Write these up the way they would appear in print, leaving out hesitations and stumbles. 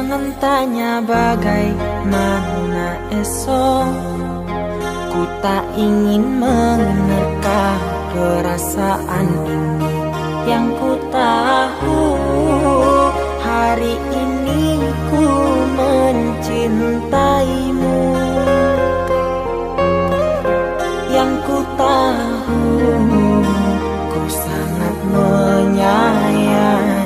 Jangan tanya bagaimana esok, ku tak ingin menerka perasaan ini. Yang ku tahu hari ini ku mencintaimu. Yang ku tahu ku sangat menyayangimu.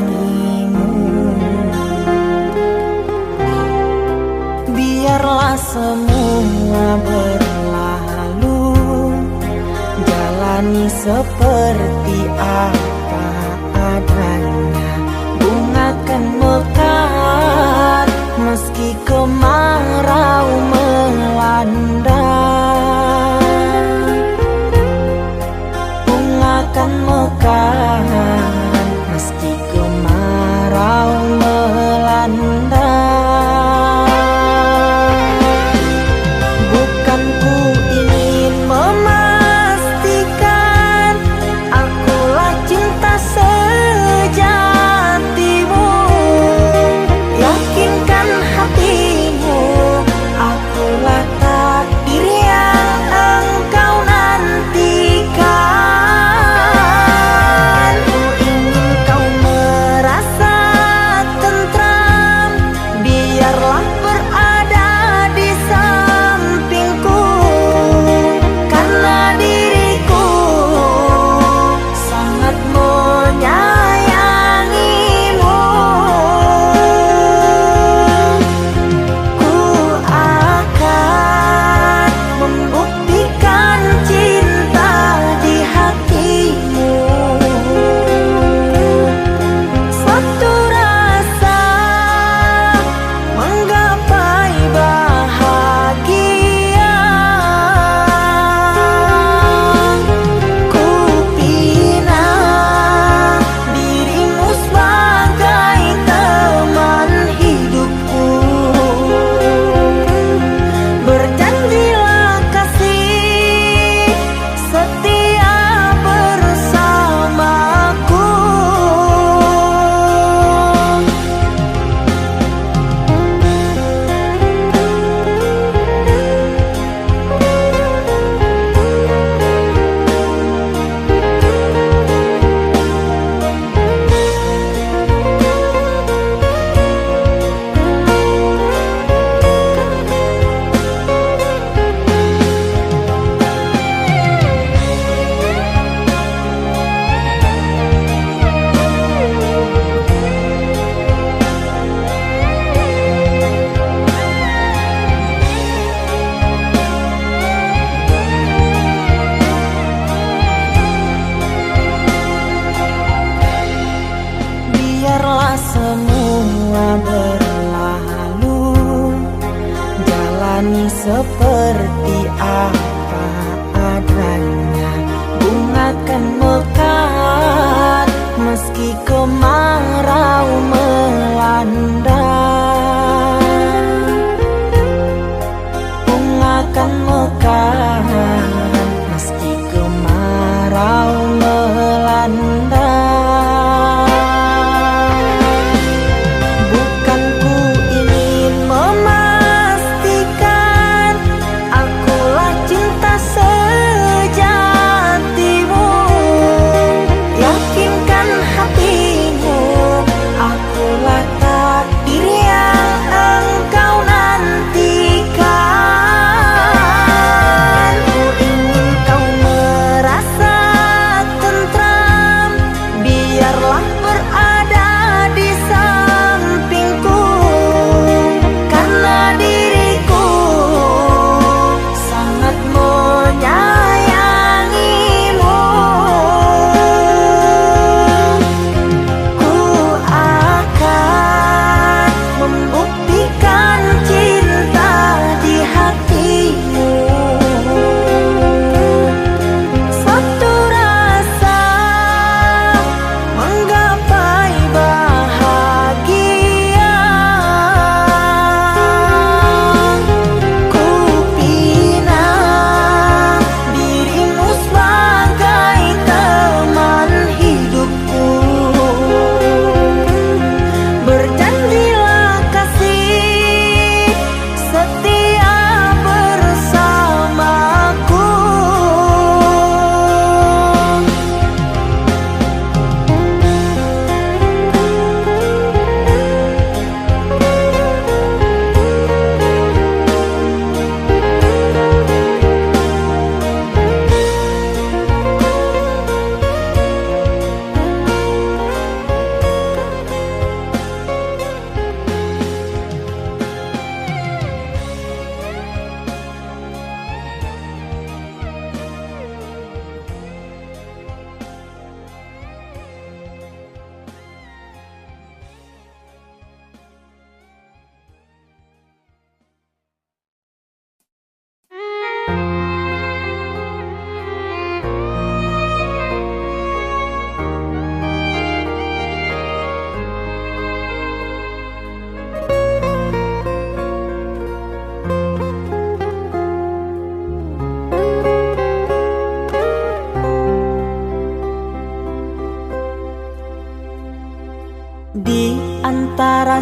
Biarlah semua berlalu, jalani seperti apa adanya. Bunga kan mekar meski kemarau melanda. Bunga kan mekar meski kemarau melanda. Bukan ku ingin memastikan akulah cinta sejatimu. Yakinkan hatimu, akulah takdir yang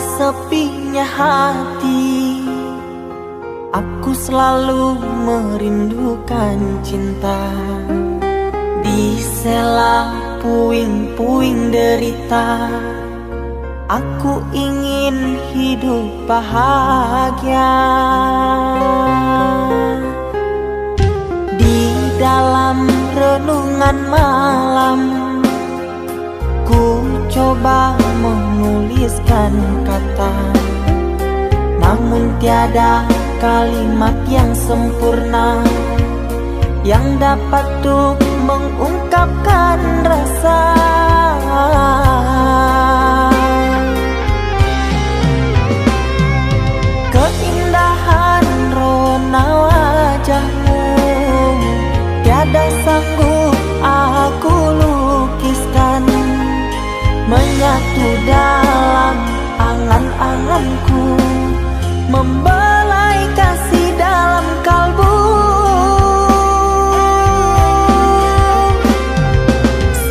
sepinya hati, aku selalu merindukan cinta. Di sela puing-puing derita, aku ingin hidup bahagia. Di dalam renungan malam, ku coba menuliskan kata, namun tiada kalimat yang sempurna yang dapat untuk mengungkapkan rasa. Keindahan rona wajahmu tiada sanggup aku lukiskan, menyatu dalam angan-anganku, membelai kasih dalam kalbu.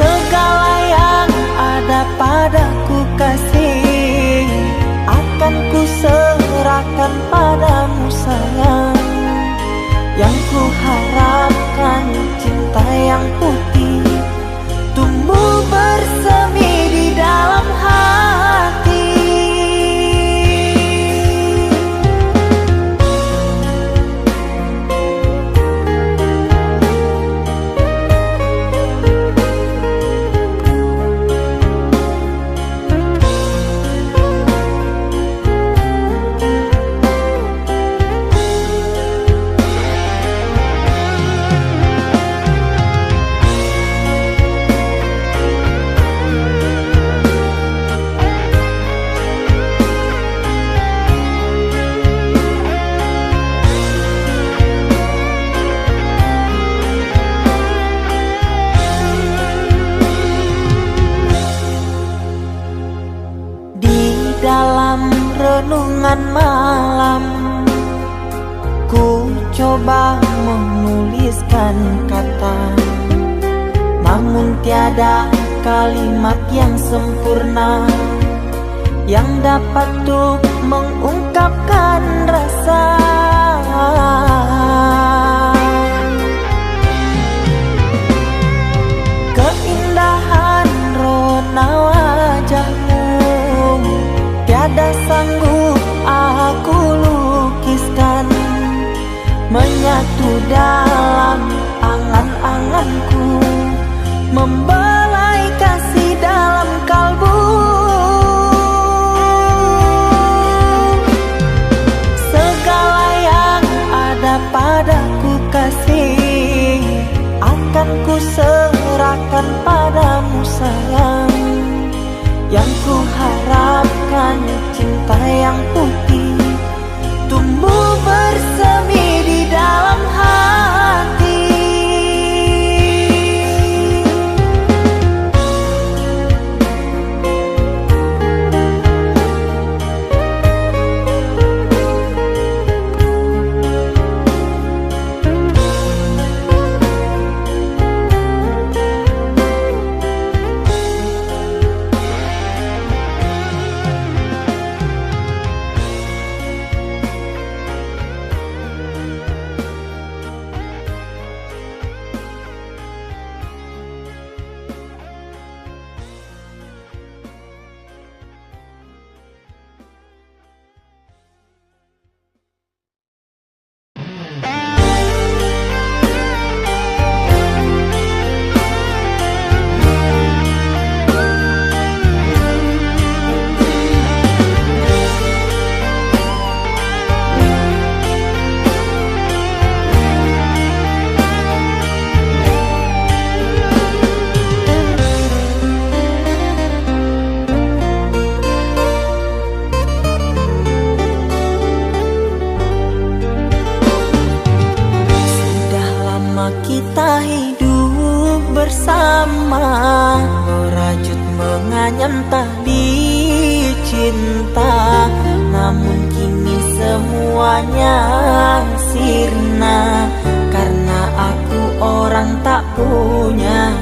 Segala yang ada padaku kasih, akan ku serahkan padamu sayang. Yang ku harapkan cinta yang putih tumbuh bersemi di dalam hati. Dalam renungan malam, ku coba menuliskan kata, namun tiada kalimat yang sempurna yang dapat untuk mengungkapkan rasa. Keindahan rona wajahmu tiada sanggup aku lukiskan, menyatu dalam angan-anganku, membelai kasih dalam kalbu. Segala yang ada padaku kasih, akan ku serahkan padamu sayang. Yang ku harapkan cinta yang putih tumbuh bersemi di dalam hati. Kita hidup bersama, merajut menganyam tali cinta, namun kini semuanya sirna karena aku orang tak punya.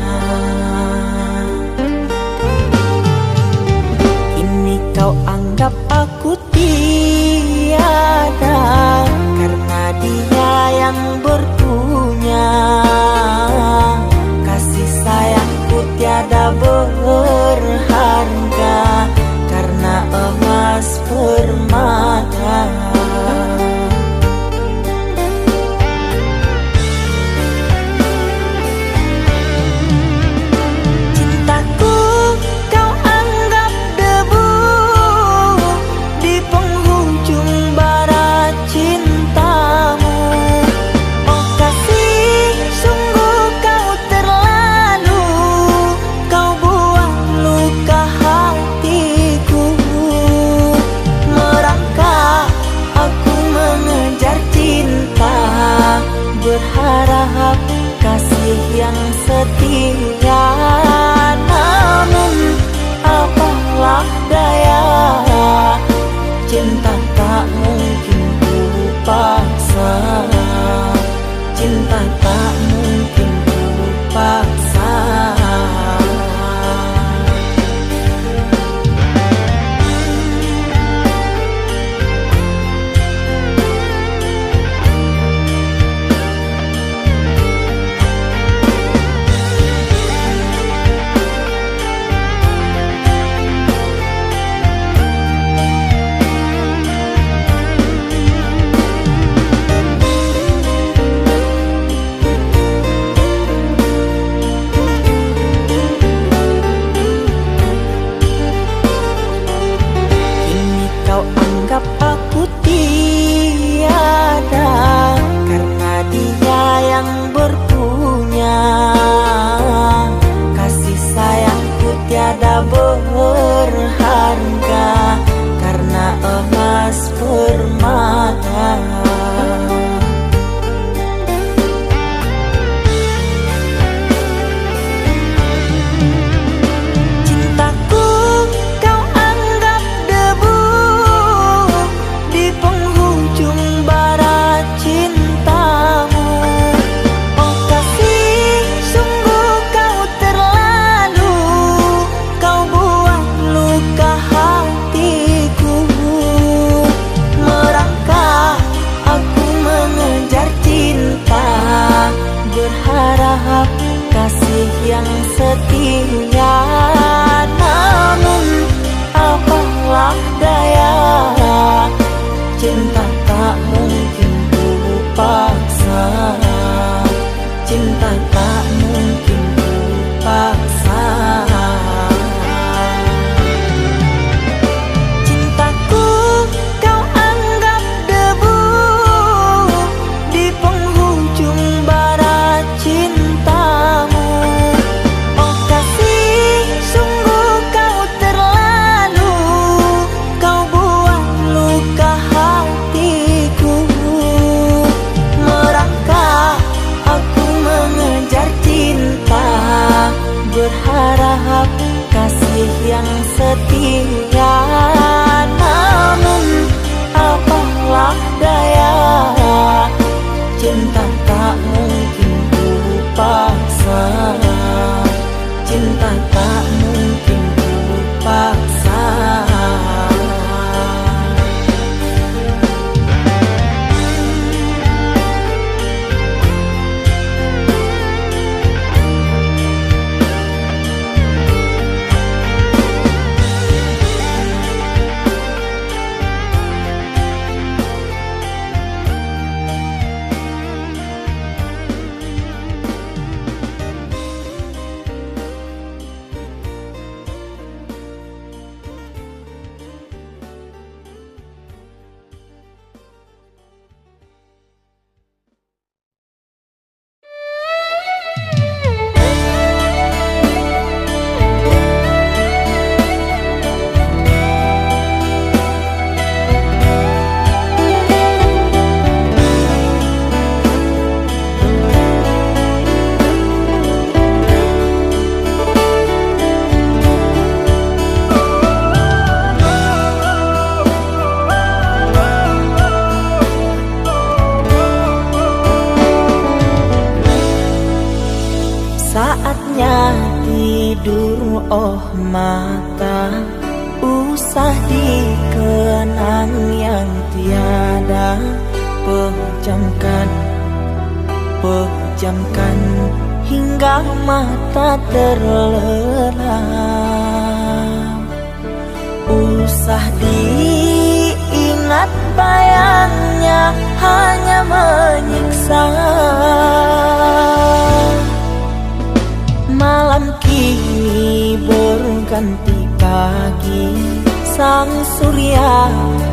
Kini kau anggap aku yang setia. Namun apalah daya, cinta tak mungkin ku paksa. Cinta tak mungkin ku paksa. Aku tiada karena dia yang berpunya. Kasih sayangku tiada berharga karena emas permata. Berharap kasih yang setia. Namun apalah daya, cinta tak mungkin ku paksa. Cinta tak mungkin ku paksa. Cintaku kau anggap debu di penghujung barat cintamu. Oh kasih, sungguh kau terlalu, kau buat luka hatiku. Merangkak aku mengejar cinta, berharap kasih yang setia. Namun apalah daya, cinta tak mungkin ku paksa. Cinta tak mungkin ku paksa. Saatnya tidur, oh mata, usah dikenang yang tiada. Pejamkan, pejamkan hingga mata terlelap. Usah diingat bayangnya, hanya menyiksa. Malam kini berganti pagi, sang surya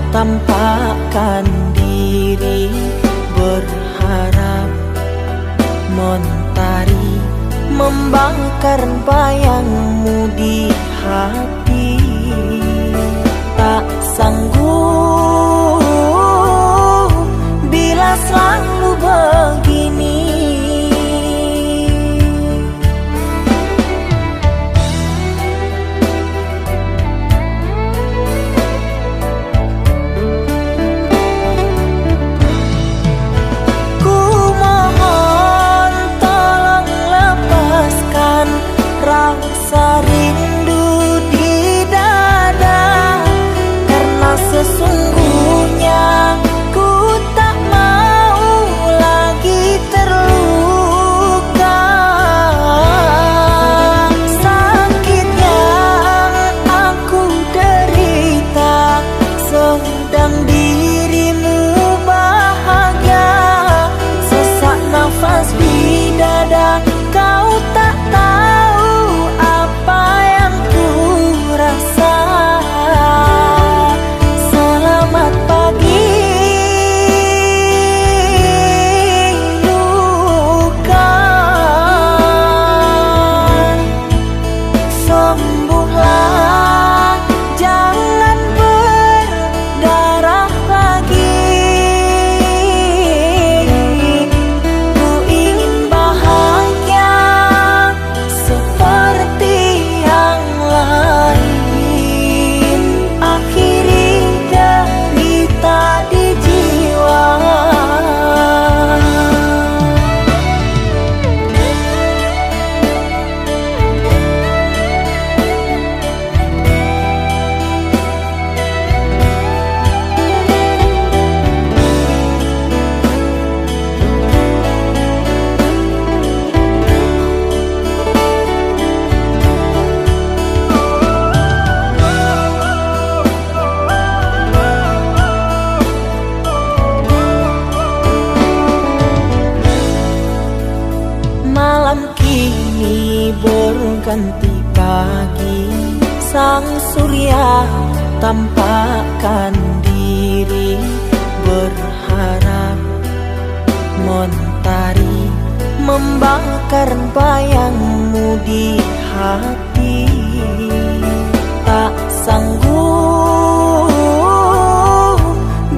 tampakkan diri. Berharap mentari membakar bayangmu di hati. Tak sanggup bila selalu begini. ganti pagi, sang surya tampakkan diri, berharap mentari membakar bayangmu di hati. Tak sanggup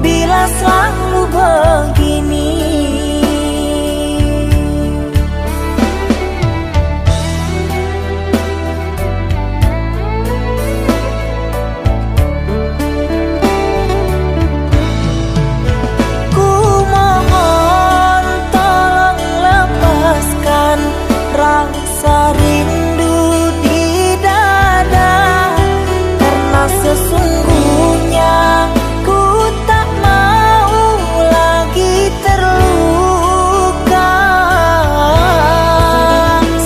bila selalu begini. Ku mohon tolong lepaskan rasa rindu di dada, karena sesungguhnya ku tak mau lagi terluka.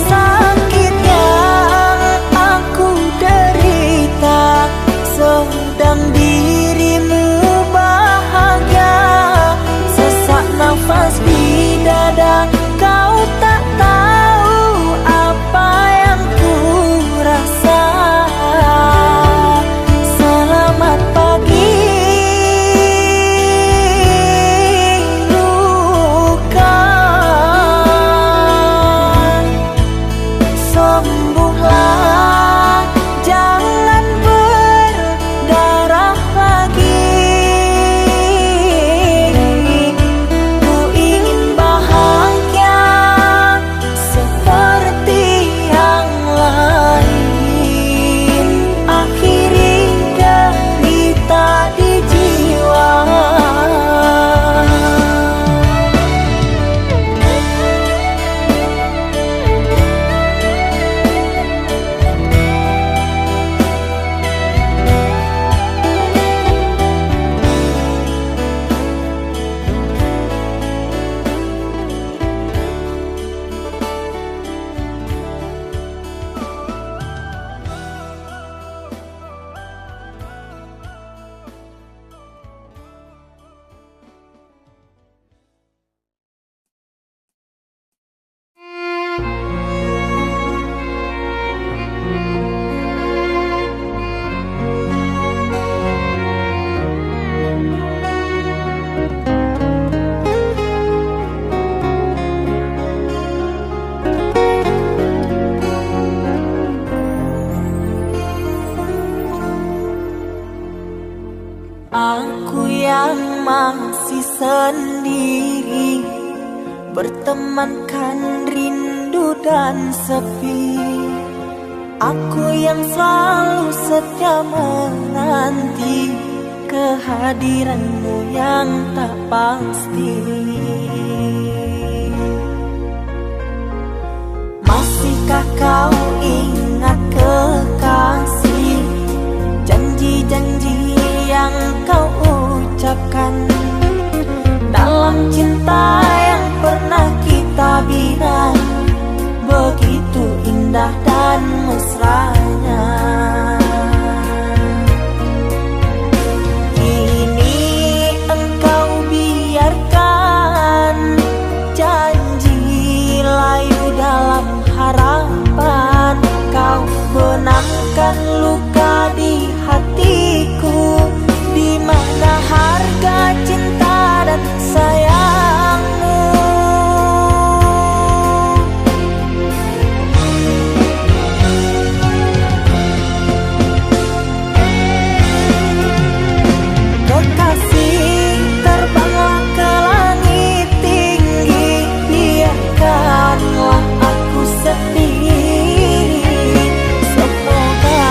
Sakit yang aku derita, sedang dirimu bahagia. Sesak nafas di dada, kau tak tahu apa yang ku rasa. Selamat pagi luka, sembuhlah, jangan berdarah lagi. Ku ingin bahagia seperti yang lain, akhiri derita di jiwa. Aku yang masih sendiri, bertemankan rindu dan sepi. Aku yang selalu setia menanti kehadiranmu yang tak pasti. Masihkah kau ingat kekasih, janji-janji yang kau ucapkan dalam cinta yang pernah kita bina, begitu indah dan mesranya. Kini engkau biarkan janji layu dalam harapan, kau benamkan luka di hatiku, di mana harga cinta dan sayangmu. Kekasih, terbanglah ke langit tinggi, biarkanlah aku sendiri. Semoga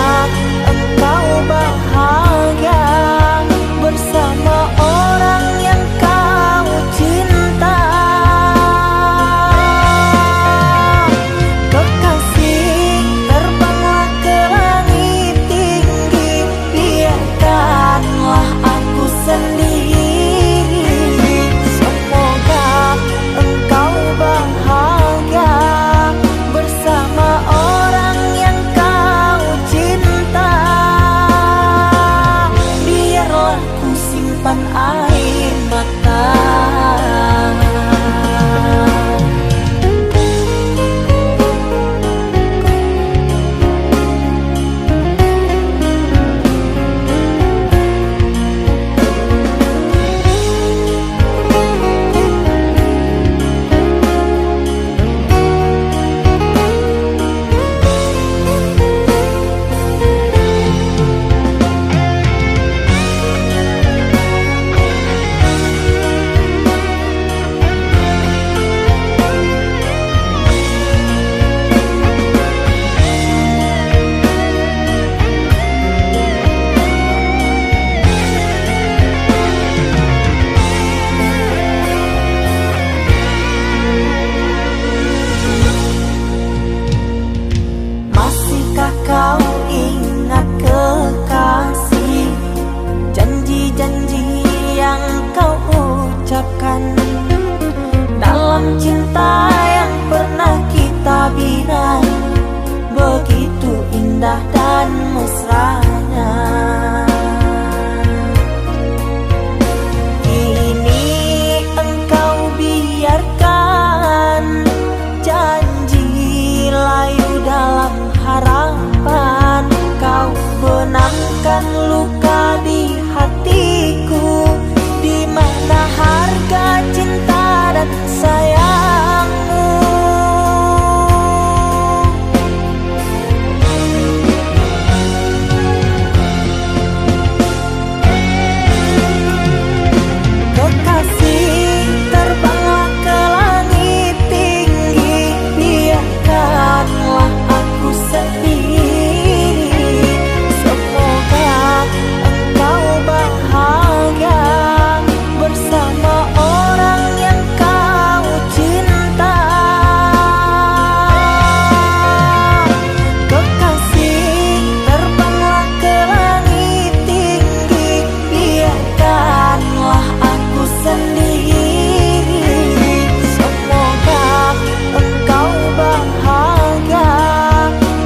sembuhkan luka di hatiku, di mana harga cinta dan sayangmu. Kekasih, terbanglah ke langit tinggi, biarkanlah aku sendiri. Semoga engkau bahagia bersama orang yang kau cinta. Kekasih, terbanglah ke langit tinggi, biarkanlah aku sendiri. Semoga engkau bahagia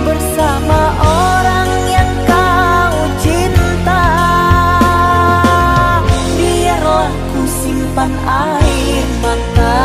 bersama orang yang kau cinta. Biarlah ku simpan air mata.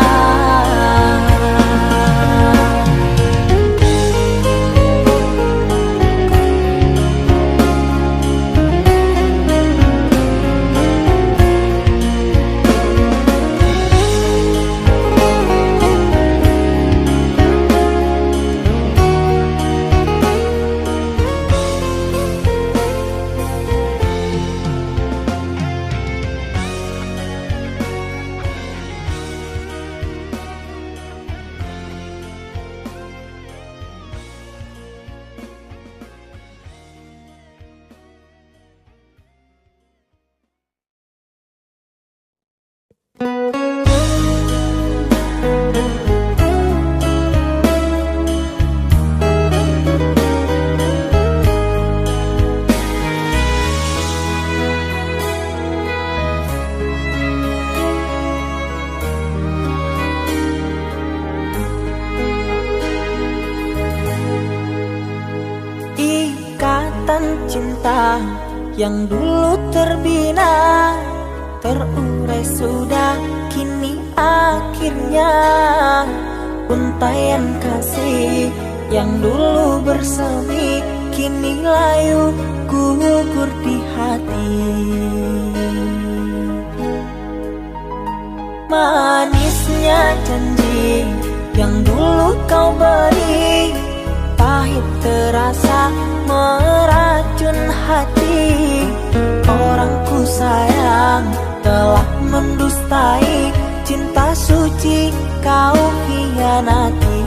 Ikatan cinta yang dulu terbina, terurai sudah kini akhirnya. Untaian kasih yang dulu bersemi, kini layu gugur di hati. Manisnya janji yang dulu kau beri, pahit terasa meracun hati. Orang ku sayang telah mendustai, cinta suci kau hianati.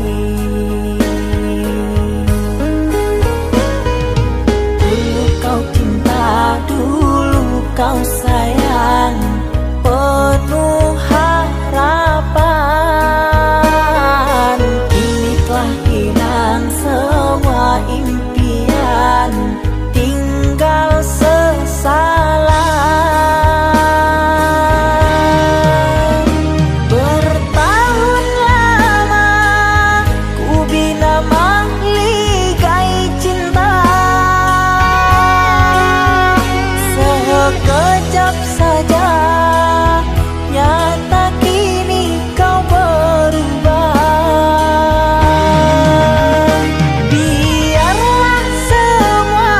Dulu kau cinta, dulu kau sayang, penuh harapan. Kini telah hilang semua impian, tinggal sesalan. Bertahun lama ku bina mahligai cinta, sekejap saja nyata kini kau berubah. Biarlah semua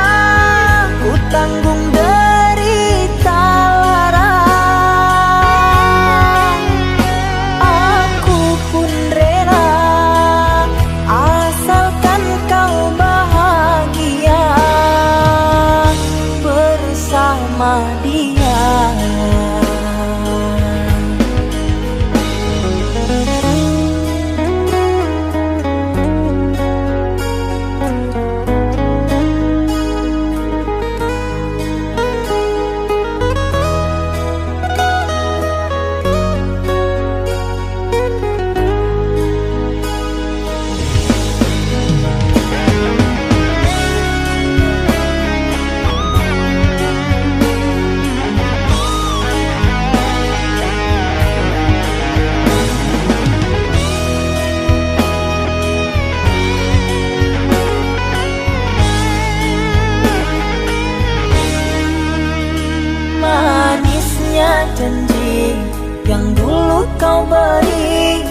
ku tanggung derita lara, aku pun rela asalkan kau bahagia bersama dia. Manisnya janji yang dulu kau beri,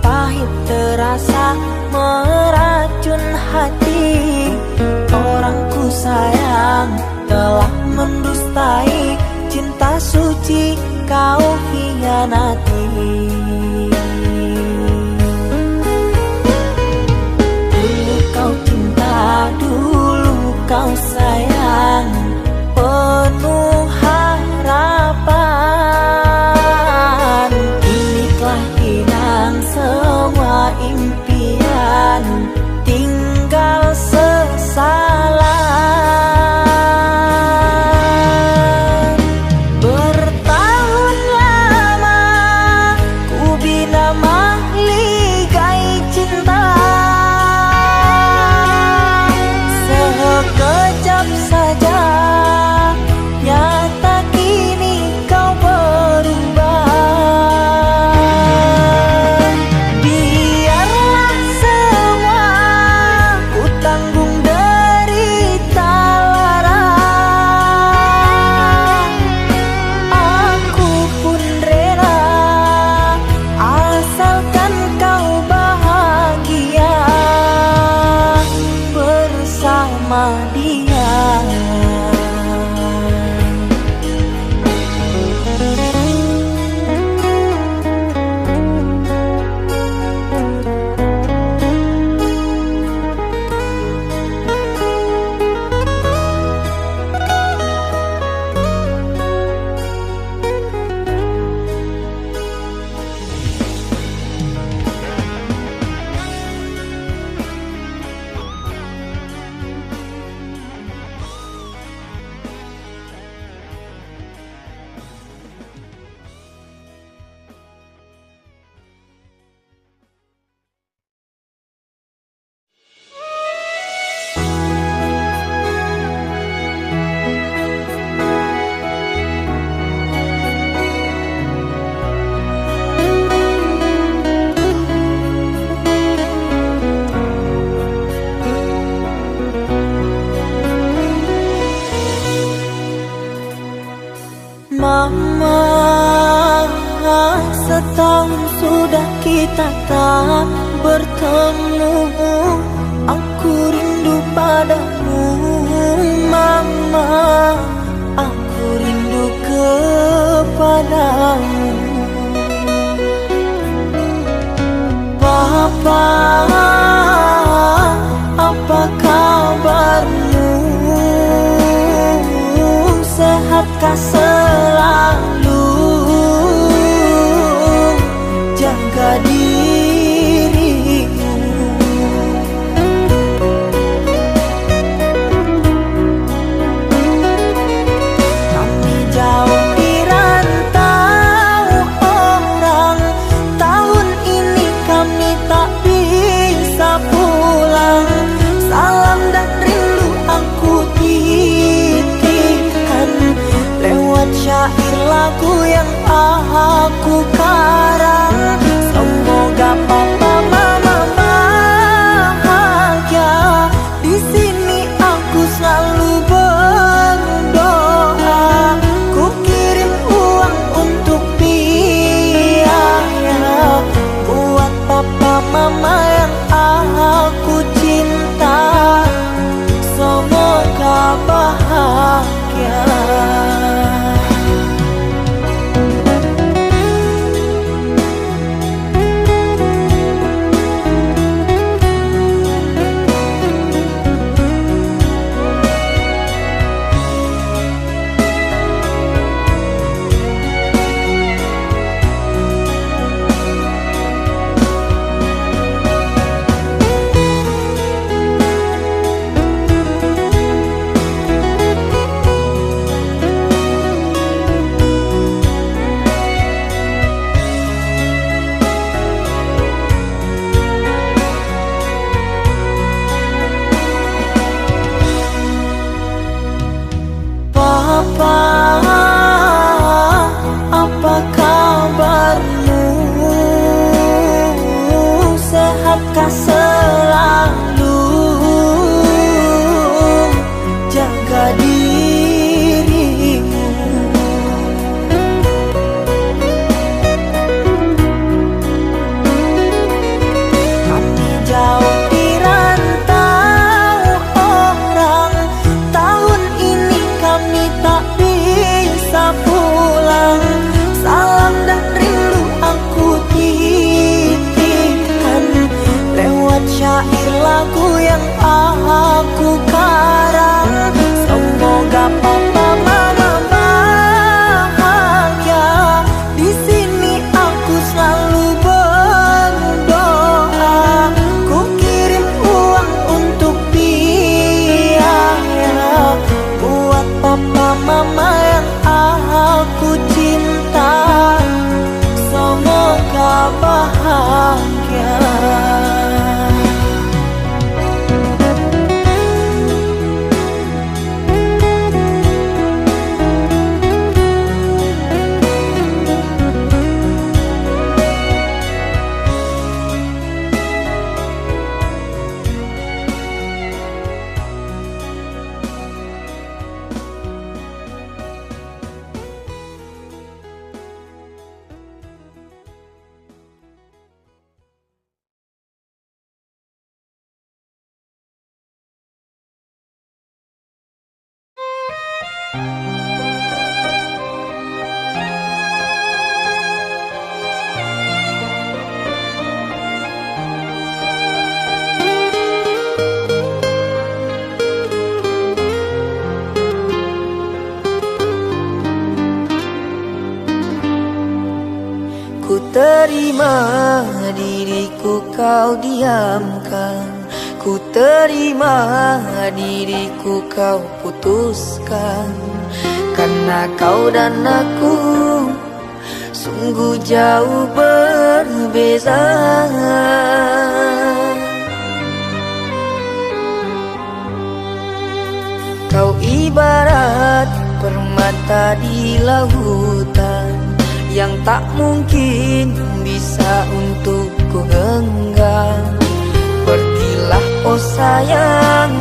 pahit terasa meracun hati. Orang ku sayang telah kau hianati. Dulu kau cinta, dulu kau sayang, penuh harapan. Kini telah hilang semua impian, tinggal sesalan. Bertahun lama ku bina mahligai cinta, sekejap saja nyata kini kau berubah. Biarlah semua ku tanggung derita lara, aku pun rela asalkan kau bahagia bersama dia. Mama, setahun sudah kita tak bertemu. Aku rindu padamu, Mama. Aku rindu kepadamu. Papa, apa kabarmu? Sehatkah selalu? Jaga dirimu. Kami jauh di rantau orang, tahun ini kami tak bisa pulang. Salam dan rindu aku titipkan lewat Ku terima diriku kau diamkan, ku terima diriku kau putuskan. Karena kau dan aku sungguh jauh berbeza. Kau ibarat permata di lautan yang tak mungkin bisa untuk ku genggam. Pergilah oh sayang,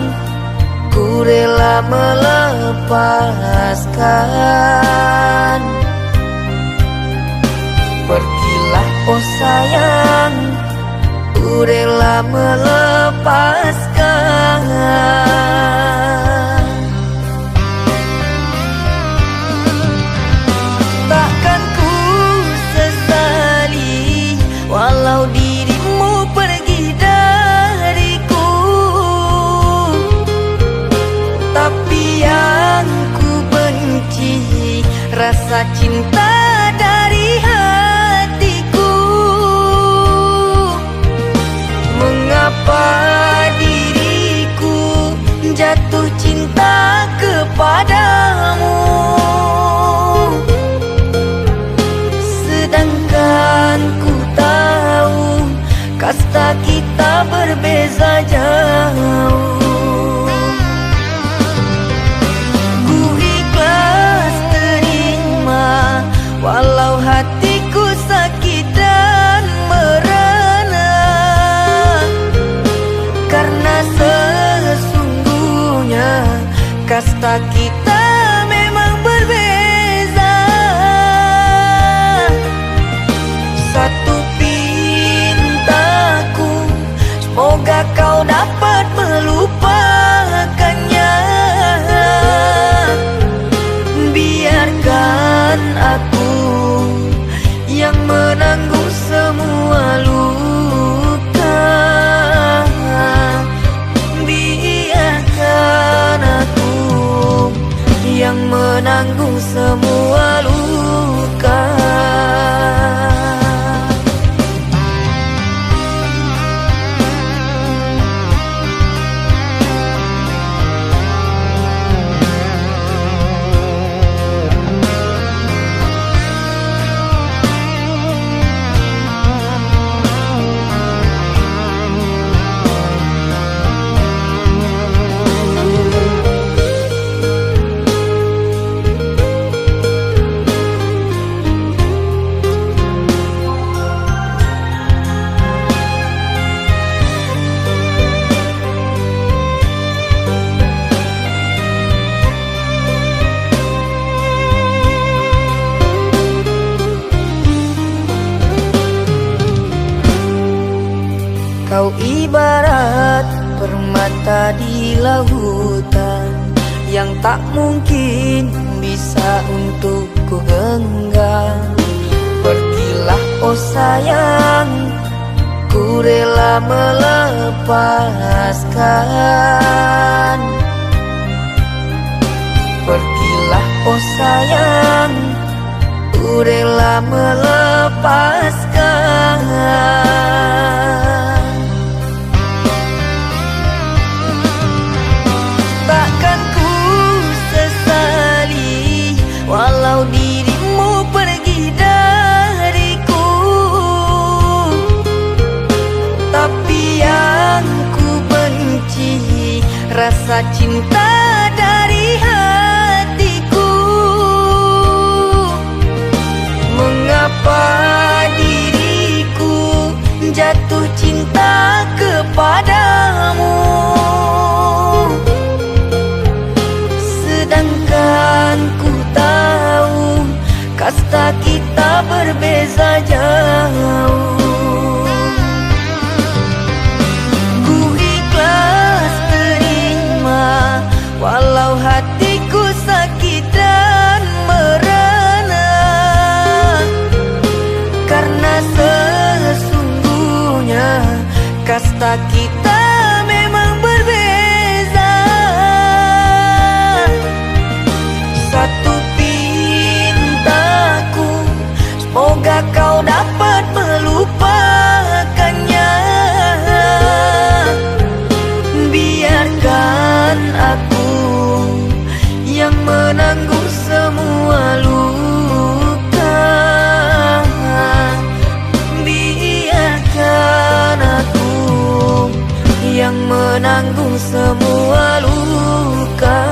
ku rela melepaskan. Pergilah oh sayang, ku rela melepaskan. Takkan ku sesali walau dirimu pergi dariku, tapi yang ku benci rasa cinta dari hatiku. Mengapa diriku jatuh cinta kepadamu, sedangkan ku tahu kasta kita berbeza jauh. Ku ikhlas terima walau hatiku sakit dan merana, karena sesungguhnya kasta kita memang berbeza. Satu pintaku, semoga kau dapat melupakannya. Biarkan aku yang menanggung semua luka. Biarkan aku yang menanggung semua luka. Kau ibarat permata di lautan yang tak mungkin bisa untuk ku genggam. Pergilah oh sayang, ku rela melepaskan. Pergilah oh sayang, ku rela melepaskan. Takkan ku sesali walau dirimu pergi dariku, tapi yang ku benci rasa cinta dari hatiku. Mengapa diriku jatuh cinta kepadamu, sedangkan ku tahu kasta kita berbeza jauh. Ku ikhlas terima Rasa kita memang berbeza. Satu pintaku, semoga kau dapat melupakannya. Biarkan aku yang menanggung semua luka. Biarkan aku yang menanggung semua luka.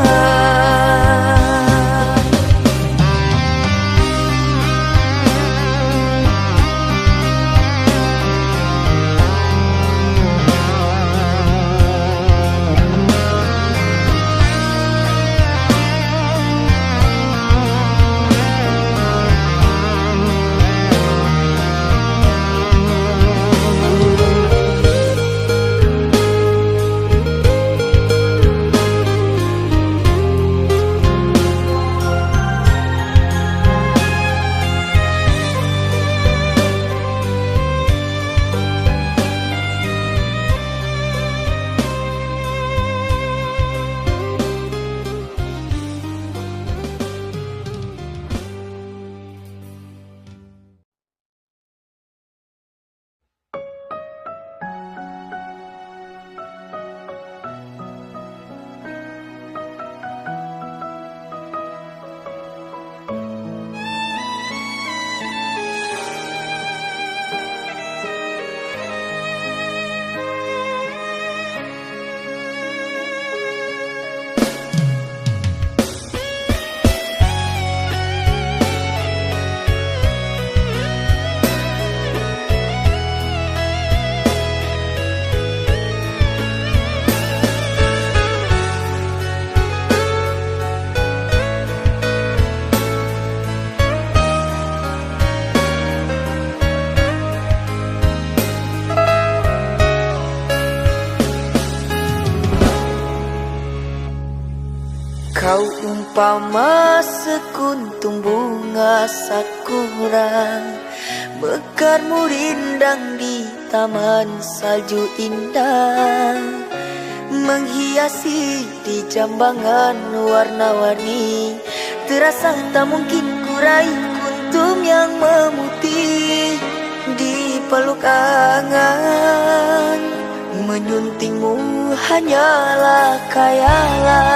Kau umpama sekuntum bunga sakura, mekarmu rindang di taman salju indah, menghiasi di jambangan warna-warni. Terasa tak mungkin kurai kuntum yang memutih di peluk angan. Menyuntingmu hanyalah khayalan,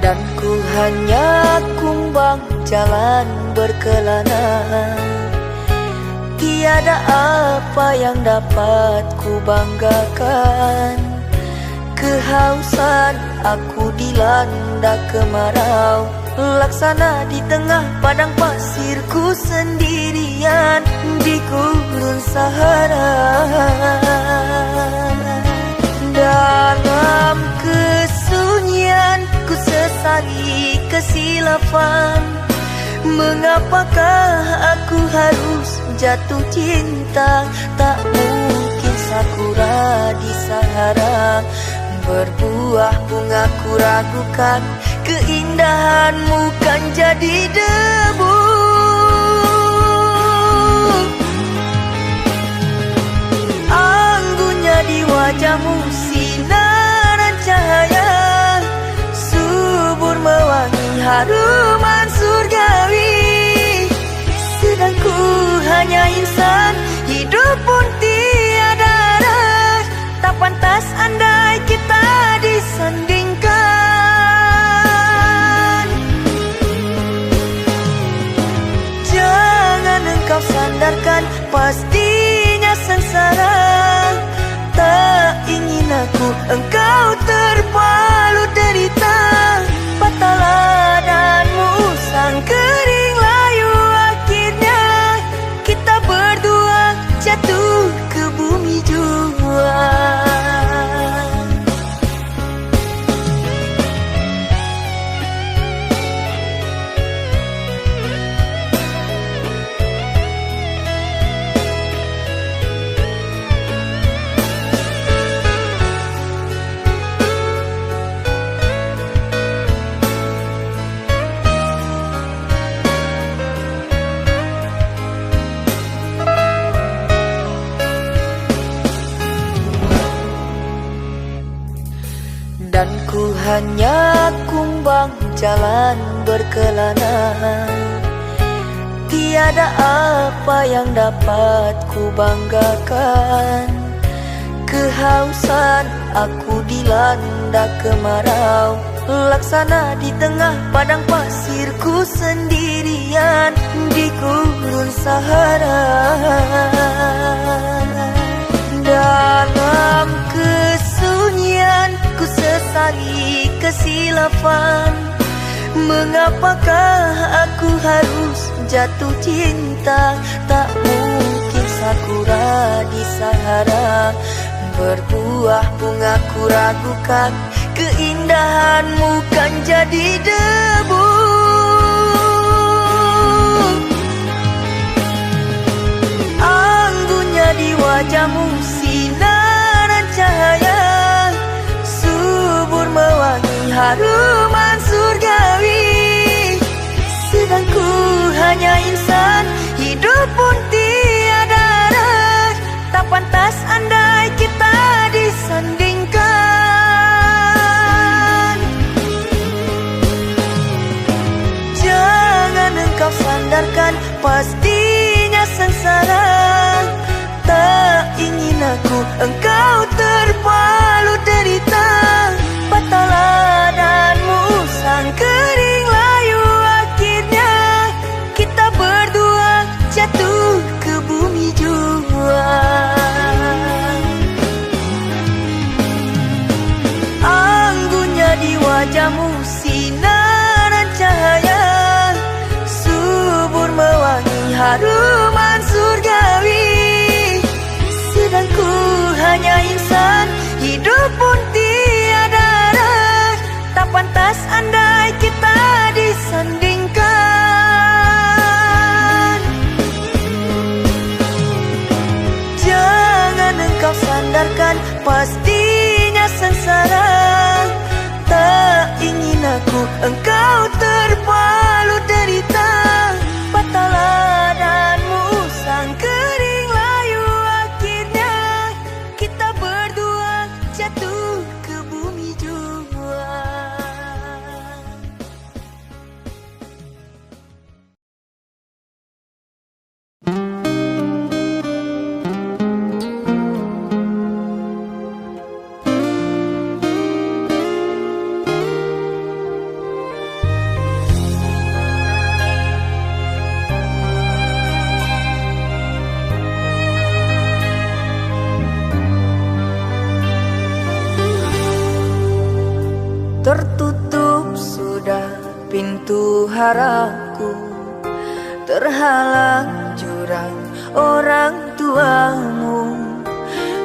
dan ku hanya kumbang jalan berkelana. Tiada apa yang dapat ku banggakan. Kehausan aku dilanda kemarau, laksana di tengah padang pasirku sendirian di gurun Sahara. Dalam kesunyian ku sesali kesilafan. Mengapakah aku harus jatuh cinta? Tak mungkin sakura di Sahara berbuah bunga, ku ragukan keindahanmu kan jadi debu. Anggunnya di wajahmu sinaran cahaya, subur mewangi haruman surgawi. Sedang ku hanya insan, hidup pun tiada arah. Tak pantas andai kita disandingkan. Jangan engkau sandarkan, pastinya sengsara. Tak ingin aku engkau terpalut derita. Patahlah dan musang kering layu, akhirnya kita dan ku hanya kumbang jalan berkelana. Tiada apa yang dapat ku banggakan. Kehausan aku dilanda kemarau, laksana di tengah padang pasirku sendirian di gurun Sahara. Dalam kesunyian ku sesali kesilapan. Mengapakah aku harus jatuh cinta? Tak mungkin sakura di Sahara berbuah bunga, ku ragukan keindahanmu kan jadi debu. Anggunnya di wajahmu sinaran cahaya, subur mewangi haruman surgawi. Sedang ku hanya insan, hidup pun tiada arah. Tak pantas andai kita disandingkan. Jangan engkau sandarkan, pastinya sengsara. Tak ingin aku engkau terpalu derita. Patahlah dan musang kering layu, akhirnya kita berdua jatuh ke bumi jua. Anggunnya di wajahmu sinaran cahaya, subur mewangi haruman surgawi. Sedang ku hanya insan, hidup pun tiada arah. Tak pantas andai kita disandingkan. Jangan engkau sandarkan, pastinya sengsara. Tak ingin aku engkau terpalu derita. Patahlah dan musang kering layu, akhirnya kita berdua jatuh ke bumi jua. Tertutup sudah pintu haraku, terhalang jurang orang tuamu.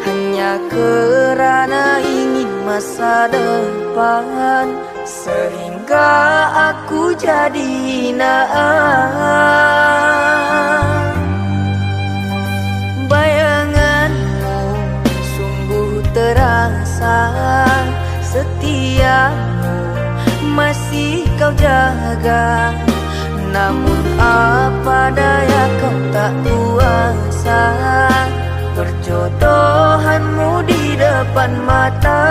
Hanya kerana ingin masa depan, sehingga aku jadi hinaan. Bayanganmu sungguh terasa, setiamu masih kau jaga. Namun apa daya kau tak kuasa, perjodohanmu di depan mata.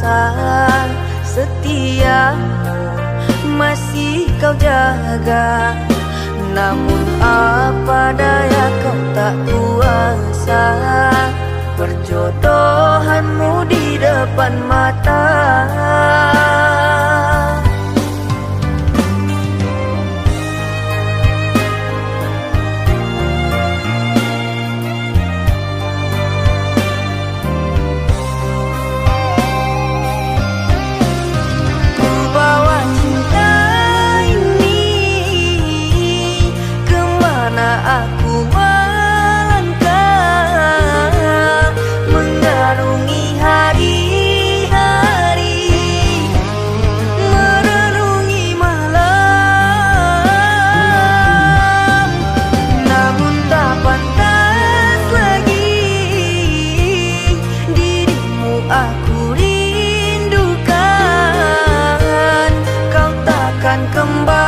rasa setiamu masih kau jaga. Namun apa daya kau tak kuasa, perjodohanmu di depan mata. Ku bawa cinta ini kemana aku melangkah, mengarungi hari-hari, merenungi malam. Namun tak pantas lagi dirimu aku rindukan, kau takkan kembali